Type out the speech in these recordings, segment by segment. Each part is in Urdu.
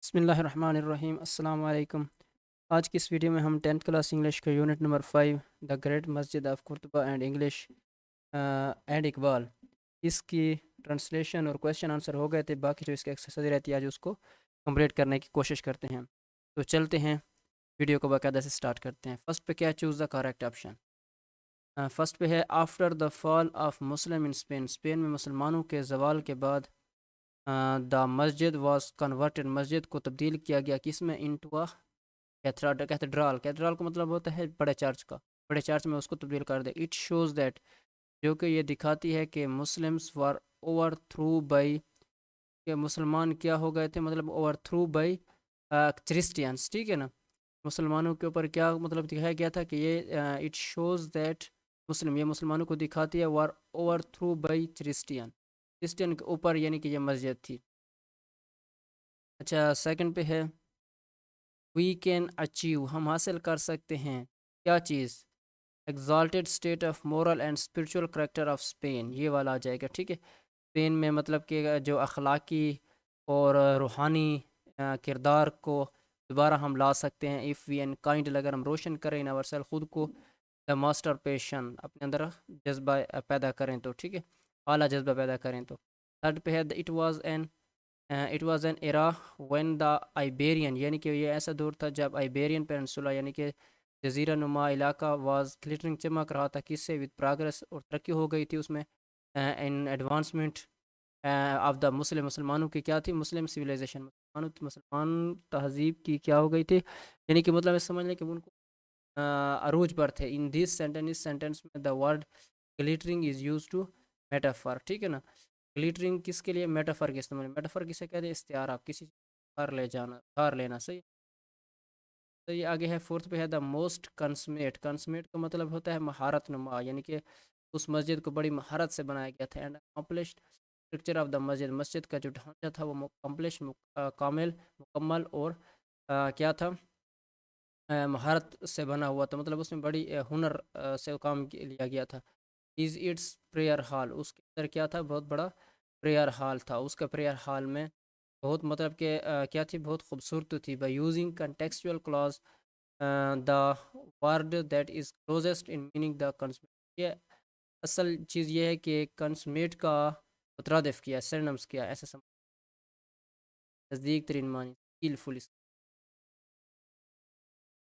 بسم اللہ الرحمن الرحیم السلام علیکم۔ آج کی اس ویڈیو میں ہم 10th کلاس انگلش کا unit number 5 the great masjid of قرطبہ and English and Iqbal, اس کی ٹرانسلیشن اور کویشچن آنسر ہو گئے تھے، باقی جو اس کی ایکسرسائز رہتی ہے آج اس کو کمپلیٹ کرنے کی کوشش کرتے ہیں۔ تو چلتے ہیں ویڈیو کو باقاعدہ سے سٹارٹ کرتے ہیں۔ فرسٹ پہ کیا choose the correct option? First پہ ہے after the fall of Muslim in Spain, Spain میں مسلمانوں کے زوال کے بعد دا مسجد واز کنورٹڈ، مسجد کو تبدیل کیا گیا کس میں؟ انٹو کیتھیڈرال۔ کیتھیڈرال کو مطلب ہوتا ہے بڑے چرچ کا، بڑے چرچ میں اس کو تبدیل کر دے۔ اٹ شوز دیٹ، جو کہ یہ دکھاتی ہے کہ Muslims were overthrow by, کہ مسلمان کیا ہو گئے تھے، مطلب اوور تھرو بائی کرسچینس، ٹھیک ہے نا، مسلمانوں کے اوپر کیا مطلب دکھایا گیا تھا کہ یہ اٹ شوز دیٹ مسلم، یہ مسلمانوں کو دکھاتی ہے وار اوور تھرو بائی کرسچین کے اوپر، یعنی کہ یہ مسجد تھی۔ اچھا سیکنڈ پہ ہے وی کین اچیو، ہم حاصل کر سکتے ہیں کیا چیز؟ Exalted state of moral and spiritual character of Spain, یہ والا آ جائے گا، ٹھیک ہے۔ اسپین میں مطلب کہ جو اخلاقی اور روحانی کردار کو دوبارہ ہم لا سکتے ہیں، ایف وی این کائنڈ، اگر ہم روشن کریں ان اور خود کو، دا ماسٹر پیشن، اپنے اندر جذبہ پیدا کریں تو، ٹھیک ہے، اعلیٰ جذبہ پیدا کریں تو۔ تھرڈ پہ ہے it was an era when the Iberian, یعنی کہ یہ ایسا دور تھا جب آئیبیرین پینسولا یعنی کہ جزیرہ نما علاقہ واز گلٹرنگ، چمک رہا تھا، کس سے؟ وتھ پروگرس، اور ترقی ہو گئی تھی اس میں، ان ایڈوانسمنٹ آف دا مسلم، مسلمانوں کی کیا تھی؟ مسلم سویلائزیشن، مسلمان تہذیب کی کیا ہو گئی تھی، یعنی کہ مطلب سمجھ لیں کہ ان کو عروج پر تھے۔ ان دس سینٹینس، اس سینٹینس میں the word glittering is use to metaphor, ٹھیک ہے نا، گلیٹرنگ کس کے لیے؟ میٹافر کے استعمال، میٹافر کسے کہتے ہیں؟ استعارہ، کسی کار لے جانا، کار لینا، صحیح۔ تو یہ آگے ہے فورتھ پہ ہے دا موسٹ کنسمیٹ، کنسمیٹ کا مطلب ہوتا ہے مہارت نما، یعنی کہ اس مسجد کو بڑی مہارت سے بنایا گیا تھا۔ And accomplished structure of the مسجد، مسجد کا جو ڈھانچہ تھا وہ کمپلش، کامل، مکمل اور کیا تھا؟ مہارت سے بنا ہوا تھا، مطلب اس میں بڑی ہنر سے کام لیا گیا تھا۔ از اٹس پریئر ہال، اس کے اندر کیا تھا؟ بہت بڑا پریئر ہال تھا، اس کا پریئر ہال میں بہت مطلب کہ کیا تھی؟ بہت خوبصورت تھی۔ By using contextual clues the word that is closest in meaning the consummate, یہ اصل چیز یہ ہے کہ کنسمیٹ کا مترادف کیا، سرنمس کیا، ایسا سمجھ، نزدیک ترین معنی، اسکلفل۔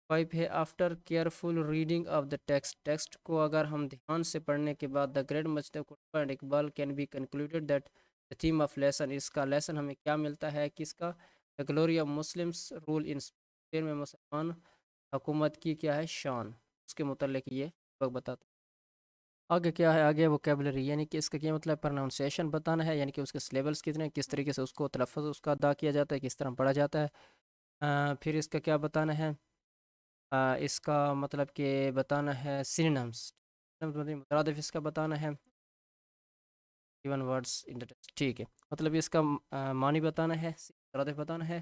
5 ہے after careful reading of the text, text کو اگر ہم دھیان سے پڑھنے کے بعد the great masjid of قرطبہ and Iqbal can be concluded that the theme of lesson, اس کا لیسن ہمیں کیا ملتا ہے؟ کس کا؟ The glory of Muslims rule in Spain, میں مسلمان حکومت کی کیا ہے؟ شان، اس کے متعلق یہ لوگ بتاتے ہیں۔ آگے کیا ہے؟ آگے ووکیبلری، یعنی کہ اس کا کیا مطلب؟ پروننسیشن بتانا ہے، یعنی کہ اس کے سلیبلس کتنے، کس طریقے سے اس کو تلفظ اس کا ادا کیا جاتا ہے، کس طرح پڑھا جاتا ہے۔ پھر اس کا کیا بتانا ہے؟ اس کا مطلب کہ بتانا ہے سینونیمس، مترادف اس کا بتانا ہے، even words in the text, ٹھیک ہے، مطلب اس کا معنی بتانا ہے، مترادف بتانا ہے،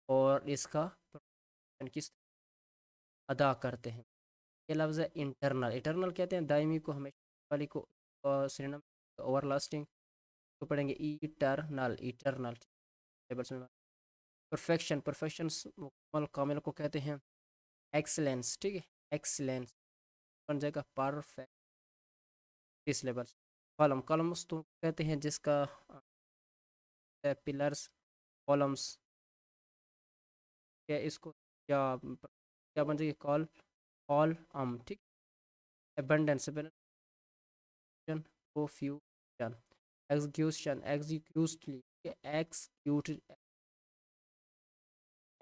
اور اس کا کس ادا کرتے ہیں۔ یہ لفظ ہے انٹرنل، انٹرنل کہتے ہیں دائمی کو، ہمیشہ والی کو، سینونیم اوور لاسٹنگ کو پڑھیں گے ایٹرنل، ایٹرنل۔ پرفیکشن، پرفیکشن مکمل، کامل کو کہتے ہیں ایکسلنس، ٹھیک ہے، ایکسلنس بن جائے گا پرفیکٹ، اس لیبل۔ کالم، کالمس تو کہتے ہیں جس کا پلرس، کالمس، کیا اس کو کیا کیا بن جائے گی؟ کال ٹھیک، ابنڈنس، پروفیوژن، ایگزیکیوشن، ایگزیکیوٹلی،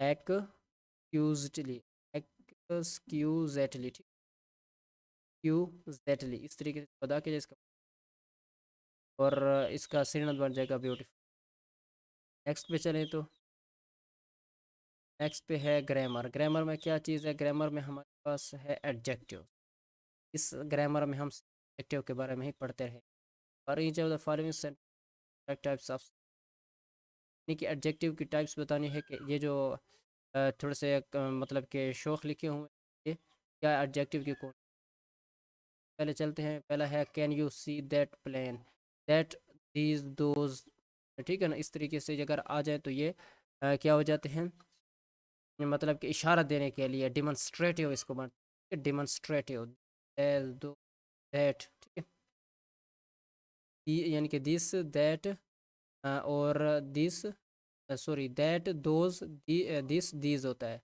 ایکسکیوزٹلی، ایکسکیوزیٹلی، کیوزیٹلی، اس طریقے سے ادا کیا جائے اس کا، اور اس کا سینونیم بن جائے گا بیوٹیفل۔ نیکسٹ پہ چلیں تو نیکسٹ پہ ہے گرامر، گرامر میں کیا چیز ہے؟ گرامر میں ہمارے پاس ہے ایڈجیکٹیو، اس گرامر میں ہم ایڈجیکٹیو کے بارے میں ہی پڑھتے رہے۔ اور each of the following types of, یعنی کہ ایڈجیکٹیو کی ٹائپس بتانی ہے، کہ یہ جو تھوڑے سے مطلب کہ شوق لکھے ہوئے، یہ کیا ایڈجیکٹیو کی کون؟ پہلے چلتے ہیں، پہلا ہے can you see that plane, that these those, ٹھیک ہے نا، اس طریقے سے اگر آ جائے تو یہ کیا ہو جاتے ہیں، مطلب کہ اشارہ دینے کے لیے ڈیمونسٹریٹو اس کو بنتے ہیں، ڈیمونسٹریٹو دو دیٹ، ٹھیک ہے، یعنی کہ دس دیٹ اور this sorry that those this these ہوتا ہے،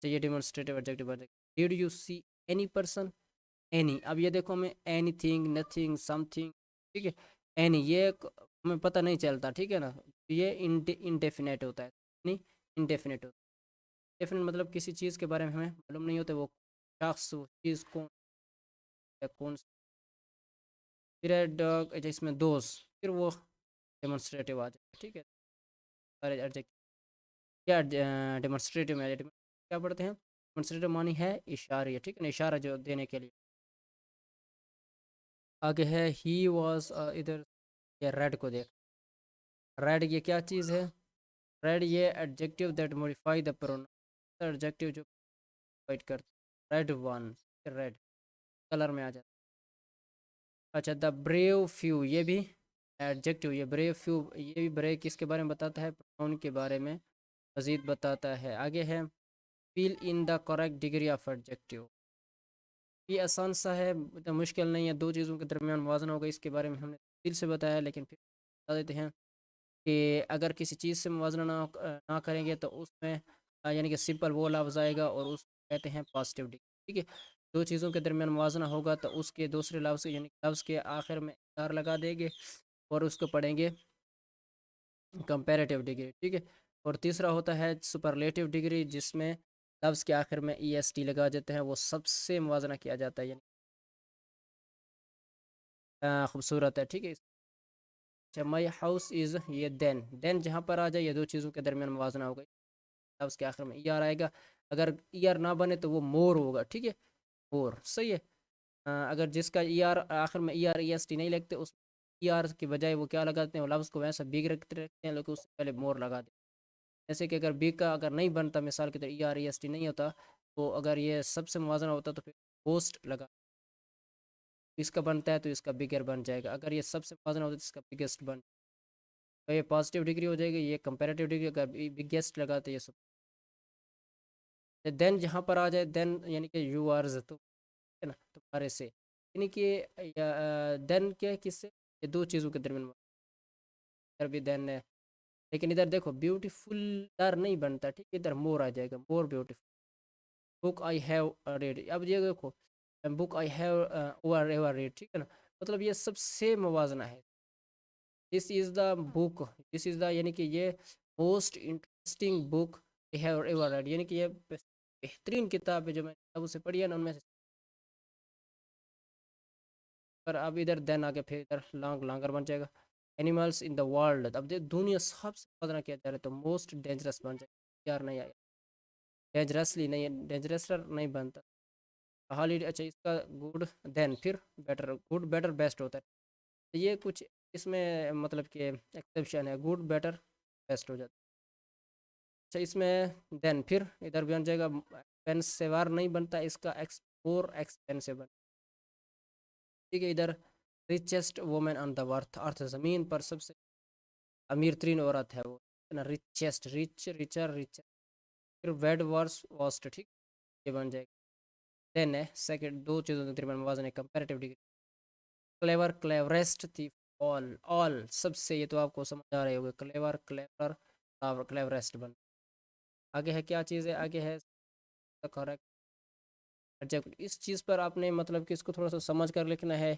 تو یہ ڈیمونسٹریٹو ایڈجیکٹو بن جائے گا. Did you see any person, any, اب یہ دیکھو ہمیں anything, nothing, something, ٹھیک ہے، اینی یہ ہمیں پتہ نہیں چلتا، ٹھیک ہے نا، یہ انڈیفینیٹ ہوتا ہے، نہیں انڈیفینیٹ ہوتا ہے، ڈیفینیٹ مطلب کسی چیز کے بارے میں ہمیں معلوم نہیں ہوتا وہ شخص، وہ چیز کون یا کون سی. پھر ڈاگ اس میں دوز، پھر وہ ڈیمونسٹریٹو آ جائے گا، ٹھیک ہے، سارے ایڈجیکٹو کیا ڈیمونسٹریٹو میں کیا پڑھتے ہیں، ڈیمونسٹریٹو معنی ہے اشارہ، ٹھیک ہے نا، اشارہ جو دینے کے لیے. آگے ہے ہی واز، ادھر یہ ریڈ کو دیکھ، ریڈ یہ کیا چیز ہے، ریڈ یہ adjective that modify the pronoun, adjective جو موڈیفائڈ کرتا، ریڈ ون، ریڈ کلر میں آ جاتا. اچھا دا بریو فیو یہ بھی ایڈجیکٹو، یہ بریو فیو یہ بھی بریو کس کے بارے میں بتاتا ہے، پروناؤن کے بارے میں مزید بتاتا ہے. آگے ہے fill in the correct degree of adjective, یہ آسان سا ہے، اتنا مشکل نہیں ہے، دو چیزوں کے درمیان موازنہ ہوگا، اس کے بارے میں ہم نے تفصیل سے بتایا، لیکن پھر بتا دیتے ہیں کہ اگر کسی چیز سے موازنہ نہ کریں گے تو اس میں یعنی کہ سمپل وہ لفظ آئے گا اور اس کو کہتے ہیں پازیٹیو ڈگری، ٹھیک ہے. دو چیزوں کے درمیان موازنہ ہوگا تو اس کے دوسرے لفظ یعنی لفظ کے آخر میں دار لگا دیں گے اور اس کو پڑھیں گے کمپیریٹیو ڈگری، ٹھیک ہے. اور تیسرا ہوتا ہے سپرلیٹیو ڈگری، جس میں لفظ کے آخر میں ای ایس ٹی لگا دیتے ہیں، وہ سب سے موازنہ کیا جاتا ہے، یعنی خوبصورت ہے، ٹھیک ہے. اچھا مائی ہاؤس از، یہ دین، دین جہاں پر آ جائے یہ دو چیزوں کے درمیان موازنہ ہوگا، لفظ کے آخر میں ای آر آئے گا، اگر ای آر نہ بنے تو وہ مور ہوگا، ٹھیک ہے، مور صحیح ہے. اگر جس کا ای آر آخر میں E R E S T نہیں لگتے، اس ای آر کی بجائے وہ کیا لگاتے ہیں، وہ لفظ کو ویسا بگ رکھتے ہیں، لیکن اس سے پہلے مور لگا دیں. جیسے کہ اگر بگ کا اگر نہیں بنتا، مثال کے طور E R E S T نہیں ہوتا، تو اگر یہ سب سے موازنہ ہوتا تو پھر پوسٹ لگا، اس کا بنتا ہے تو اس کا بگر بن جائے گا، اگر یہ سب سے موازنہ ہوتا ہے تو اس کا بگیسٹ بن، تو یہ پازیٹیو ڈگری ہو جائے گی، یہ کمپیریٹیو ڈگری، اگر بگیسٹ لگاتے یہ سب. دین جہاں پر آ جائے، دین یعنی کہ یو آر تو ہے نا تمہارے سے، یعنی کہ دین کیا ہے کس سے، یہ دو چیزوں کے درمیان ادھر بھی دین ہے، لیکن ادھر دیکھو بیوٹیفل در نہیں بنتا، ٹھیک ہے، ادھر مور آ جائے گا، more beautiful. Book I have read, اب یہ دیکھو book I have ever read, ٹھیک ہے نا، مطلب یہ سب سے موازنہ ہے. دس از دا بک، دس از دا یعنی کہ یہ most interesting book I have ever read, یعنی کہ یہ بہترین کتاب ہے جو میں نے کتابوں سے پڑھی ہے نا ان میں سے. پر اب ادھر دین آگے پھر ادھر لانگر بن جائے گا. اینیملس ان دا ورلڈ، اب دنیا سب سے موازنہ کیا جا رہا ہے تو موسٹ ڈینجرس بن جائے گا، یار نہیں آیا ڈینجرسلی نہیں، ڈینجرسر نہیں بنتا حالی. اچھا اس کا گڈ دین پھر بیٹر، گڈ بیٹر بیسٹ ہوتا ہے، تو یہ کچھ اس میں مطلب کہ ایکسیپشن ہے، گڈ بیٹر بیسٹ ہو جاتا ہے. اچھا اس میں دین پھر ادھر بن جائے گا ایکسپینسیور نہیں بنتا، اس کا مور ایکسپینسیو بن، ٹھیک ہے. ادھر ریچسٹ وومن آن دا ارتھ، زمین پر سب سے امیر ترین عورت ہے وہ، نا ریچسٹ، ریچ ریچر ریچ، پھر ویڈ ورس واسٹ، ٹھیک یہ بن جائے گا. دین ہے سیکنڈ، دو چیزوں کے درمیان موازنہ ہے کمپیریٹیو ڈگری. کلیور کلیورسٹ تھی، آل سب سے، یہ تو آپ کو سمجھ آ رہے ہوگے، کلیور کلیور کلیورسٹ بن. آگے ہے کیا چیز ہے، آگے ہے کریکٹ ایڈجیکٹو. اس چیز پر آپ نے مطلب کہ اس کو تھوڑا سا سمجھ کر لکھنا ہے،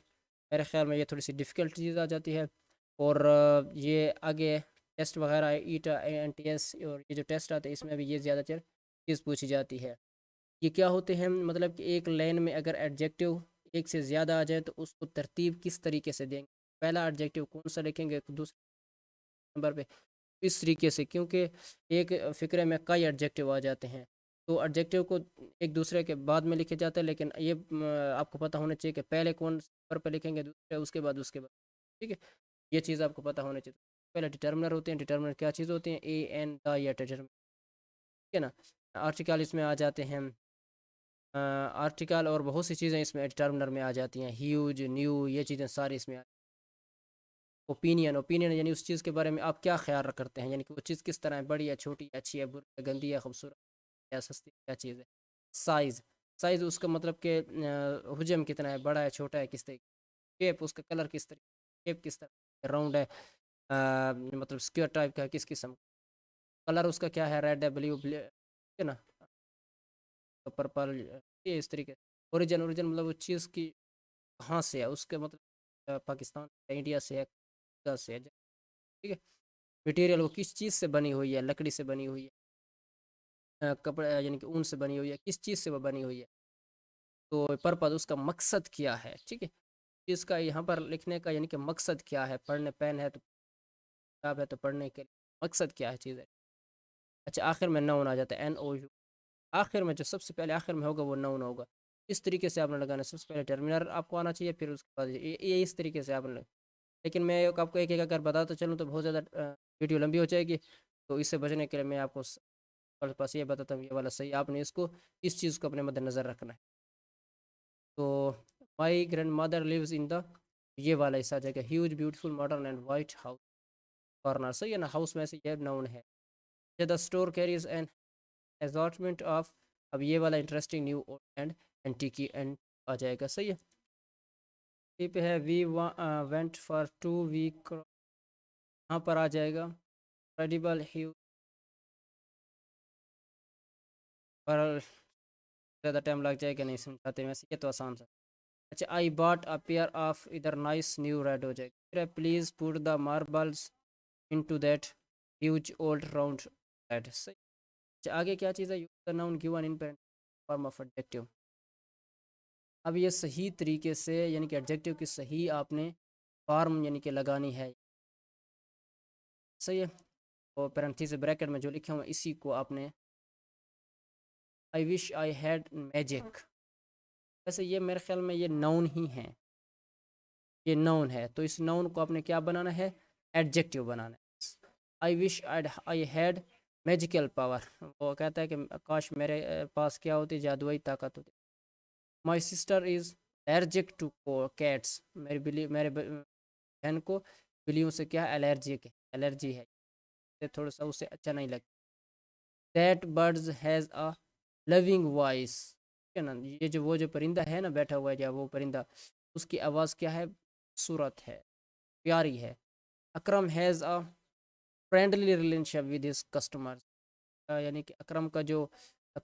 میرے خیال میں یہ تھوڑی سی ڈیفیکلٹ چیز آ جاتی ہے. اور یہ آگے ٹیسٹ وغیرہ ہے، ایٹا این ٹی ایس، اور یہ جو ٹیسٹ آتے ہیں اس میں بھی یہ زیادہ تر چیز پوچھی جاتی ہے. یہ کیا ہوتے ہیں، مطلب کہ ایک لائن میں اگر ایڈجیکٹو ایک سے زیادہ آ جائے تو اس کو ترتیب کس طریقے سے دیں گے، پہلا ایڈجیکٹو کون سا لکھیں گے دوسرے نمبر پہ، اس طریقے سے، کیونکہ ایک فقرے میں کئی ایڈجیکٹو آ جاتے ہیں تو ایڈجیکٹو کو ایک دوسرے کے بعد میں لکھے جاتے ہیں، لیکن یہ آپ کو پتہ ہونا چاہیے کہ پہلے کون نمبر پہ لکھیں گے، دوسرے اس کے بعد اس کے بعد، ٹھیک ہے، یہ چیز آپ کو پتہ ہونا چاہیے. پہلے ڈٹرمنر ہوتے ہیں، ڈٹرمنر کیا چیز ہوتے ہیں، اے این دا یا ڈٹرمنر، ٹھیک ہے نا. آرٹیکل اس میں آ جاتے ہیں، آرٹیکل اور بہت سی چیزیں اس میں ڈٹرمنر میں آ جاتی ہیں، ہیوج نیو یہ چیزیں ساری اس میں اوپینین یعنی اس چیز کے بارے میں آپ کیا خیال کرتے ہیں، یعنی کہ وہ چیز کس طرح ہے، بڑی ہے، چھوٹی ہے، اچھی ہے، بری ہے، گندی ہے، خوبصورت ہے، یا سستی ہے، کیا چیز ہے؟ سائز، سائز اس کا مطلب کہ حجم کتنا ہے، بڑا ہے، چھوٹا ہے، کس طریقے، شیپ اس کا کلر کس طریقے، شیپ کس طرح راؤنڈ ہے، مطلب اسکوئر ٹائپ کا ہے، کس قسم، کلر اس کا کیا ہے، ریڈ ہے، بلیو، ٹھیک ہے نا، پرپل، یہ اس طریقے، اوریجن مطلب اس چیز کی کہاں سے ہے، اس کے مطلب پاکستان سے، انڈیا سے ہے، کہاں سے ہے، ٹھیک ہے، مٹیریل وہ کس چیز سے بنی ہوئی ہے، لکڑی سے بنی ہوئی ہے، کپڑے یعنی کہ اون سے بنی ہوئی ہے، کس چیز سے وہ بنی ہوئی ہے، تو پرپز اس کا مقصد کیا ہے، ٹھیک ہے، چیز کا یہاں پر لکھنے کا یعنی کہ مقصد کیا ہے، پڑھنے، پین ہے تو کتاب ہے تو پڑھنے کے لیے مقصد کیا ہے چیز ہے۔ اچھا آخر میں نون آ جاتا ہے، NOU، آخر میں جو سب سے پہلے آخر میں ہوگا وہ نون ہوگا، اس طریقے سے آپ نے لگانا ہے، سب سے پہلے ٹرمینل آپ کو آنا چاہیے، پھر اس کے بعد یہ اس طریقے سے آپ نے، لیکن میں آپ کو ایک ایک اگر بتاتا چلوں تو بہت زیادہ ویڈیو لمبی ہو جائے گی، تو اس سے بچنے کے لیے میں آپ کو پاس یہ بتاتا ہوں، یہ والا صحیح، آپ نے اس کو اس چیز کو اپنے مد نظر رکھنا ہے، تو my grandmother lives in the, یہ والا حصہ آ جائے گا، huge beautiful modern and white house, corner, صحیح ہے نا، ہاؤس میں سے یہ ناؤن ہے، the store carries an assortment of, اب یہ والا interesting new and antique and آ جائے گا، صحیح ہے، یہ پہ ہے وی وینٹ فار 2 week، یہاں پر آ جائے گا incredible ہیو، پر زیادہ ٹائم لگ جائے گا نہیں سمجھاتے ویسے، یہ تو آسان سا، اچھا I bought a pair of other nice new red ہو جائے گا، پھر please put the marbles into that huge old round red, صحیح، اچھا آگے کیا چیز ہے، use the noun given in form of adjective, اب یہ صحیح طریقے سے یعنی کہ ایڈجیکٹیو کی صحیح آپ نے فارم یعنی کہ لگانی ہے، صحیح ہے، اور پیرنتھیس بریکٹ میں جو لکھے ہوئے اسی کو آپ نے، آئی وش آئی ہیڈ میجک، ویسے یہ میرے خیال میں یہ ناؤن ہی ہے، یہ ناؤن ہے، تو اس ناؤن کو آپ نے کیا بنانا ہے، ایڈجیکٹیو بنانا ہے، آئی وش آئی ہیڈ میجیکل پاور، وہ کہتا ہے کہ کاش میرے پاس کیا ہوتی، جادوئی طاقت ہوتی، my sister is allergic to cats, میری بلی، میرے بہن کو بلیوں سے کیا الرجک ہے، الرجی ہے، تھوڑا سا اسے اچھا نہیں لگتا، that birds has a long voice, ٹھیک ہے نا، یہ جو وہ جو پرندہ ہے نا بیٹھا ہوا ہے، یا وہ پرندہ، اس کی آواز کیا ہے، خوبصورت ہے، پیاری ہے، Akram has a friendly relation with his customer, یعنی کہ اکرم کا جو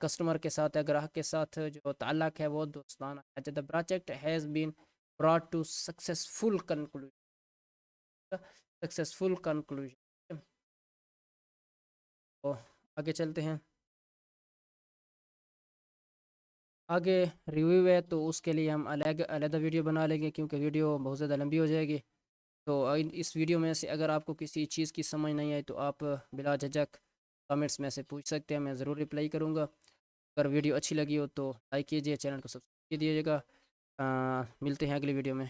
کسٹمر کے ساتھ ہے، گراہک کے ساتھ جو تعلق ہے وہ دوستانہ ہے، the project has been brought to successful conclusion، تو آگے چلتے ہیں، آگے ریویو ہے تو اس کے لیے ہم علیحدہ ویڈیو بنا لیں گے، کیونکہ ویڈیو بہت زیادہ لمبی ہو جائے گی، تو اس ویڈیو میں سے اگر آپ کو کسی چیز کی سمجھ نہیں آئی تو آپ بلا جھجک کامنٹس میں سے پوچھ سکتے ہیں، میں ضرور رپلائی کروں گا، اگر ویڈیو اچھی لگی ہو تو لائک کیجیے، چینل کو سبسکرائب کیجیے گا، ملتے ہیں اگلی ویڈیو میں۔